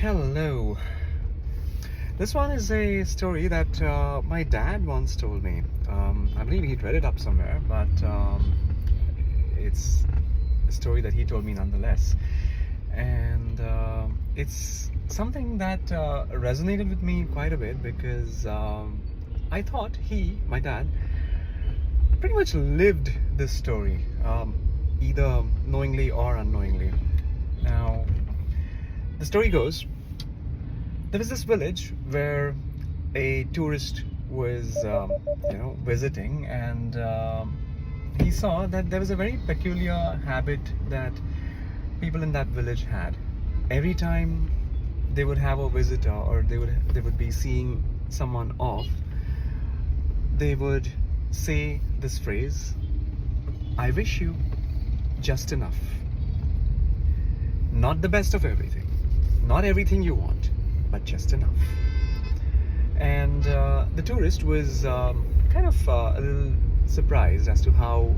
Hello. This one is a story that my dad once told me. I believe he'd read it up somewhere, but it's a story that he told me nonetheless. And it's something that resonated with me quite a bit because I thought my dad, pretty much lived this story, either knowingly or unknowingly. Now, the story goes, there was this village where a tourist was, visiting, and he saw that there was a very peculiar habit that people in that village had. Every time they would have a visitor, or they would be seeing someone off, they would say this phrase, "I wish you just enough." Not the best of everything, not everything you want, but just enough. And the tourist was kind of a little surprised as to how,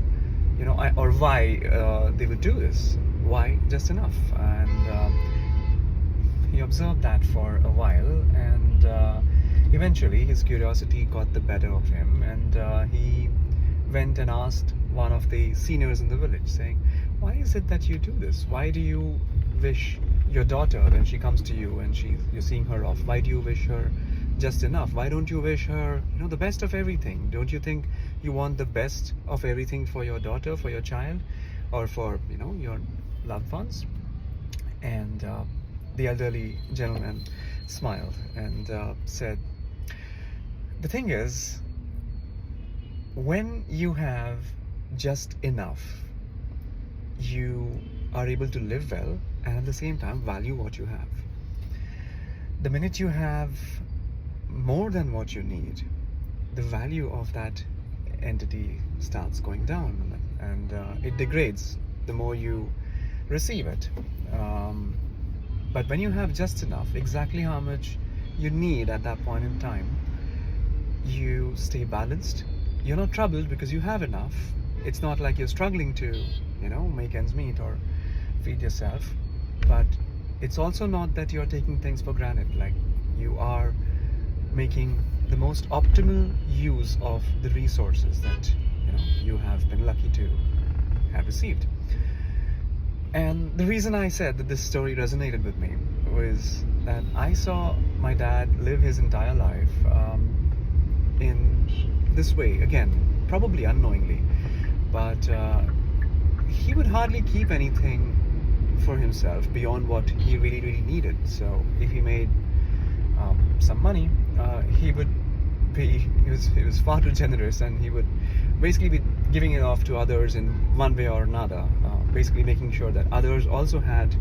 or why they would do this. Why just enough? And he observed that for a while, and eventually his curiosity got the better of him, and he went and asked one of the seniors in the village, saying, "Why is it that you do this? Why do you wish your daughter, when she comes to you and you're seeing her off, why do you wish her just enough? Why don't you wish her, the best of everything? Don't you think you want the best of everything for your daughter, for your child, or for, your loved ones?" And the elderly gentleman smiled and said, "The thing is, when you have just enough, you are able to live well and at the same time value what you have. The minute you have more than what you need, the value of that entity starts going down, and it degrades the more you receive it. But when you have just enough, exactly how much you need at that point in time, you stay balanced. You're not troubled because you have enough. It's not like you're struggling to, make ends meet or feed yourself. But it's also not that you're taking things for granted. Like, you are making the most optimal use of the resources that, you have been lucky to have received." And the reason I said that this story resonated with me was that I saw my dad live his entire life in this way, again, probably unknowingly, but he would hardly keep anything for himself beyond what he really needed. So if he made some money, he was far too generous, and he would basically be giving it off to others in one way or another, basically making sure that others also had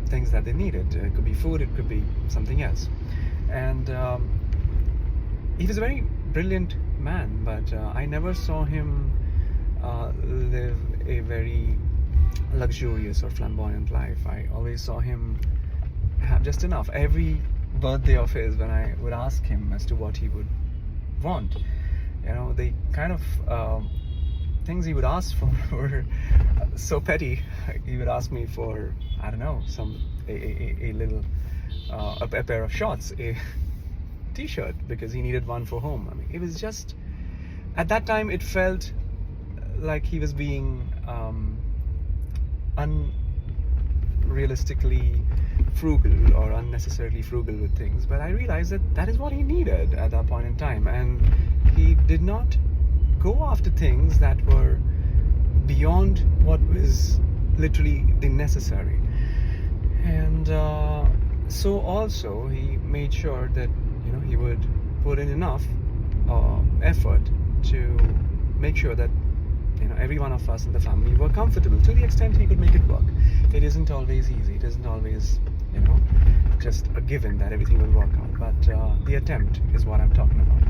things that they needed. It could be food, it could be something else. And he was a very brilliant man, but I never saw him live a very luxurious or flamboyant life. I always saw him have just enough. Every birthday of his, when I would ask him as to what he would want, the kind of things he would ask for were so petty. He would ask me for, I don't know, a little a pair of shorts, a t-shirt, because he needed one for home. I mean, it was just, at that time it felt like he was being unrealistically frugal or unnecessarily frugal with things, but I realized that is what he needed at that point in time, and he did not go after things that were beyond what was literally the necessary. And so also he made sure that he would put in enough effort to make sure that every one of us in the family were comfortable to the extent he could make it work. It isn't always easy. It isn't always, just a given that everything will work out. But the attempt is what I'm talking about.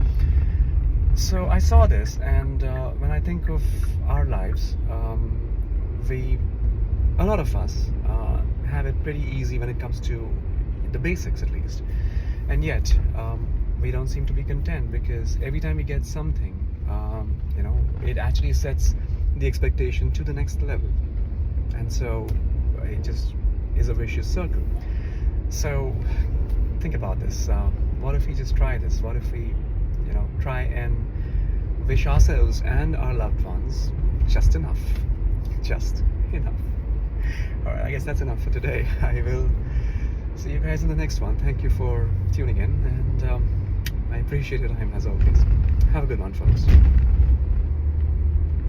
So I saw this, and when I think of our lives, a lot of us have it pretty easy when it comes to the basics, at least. And yet, we don't seem to be content, because every time we get something, it actually sets the expectation to the next level. And so it just is a vicious circle. So think about this. What if we just try this? What if we, try and wish ourselves and our loved ones just enough? Just enough. Alright, I guess that's enough for today. I will see you guys in the next one. Thank you for tuning in, and I appreciate your time as always. Have a good one, folks.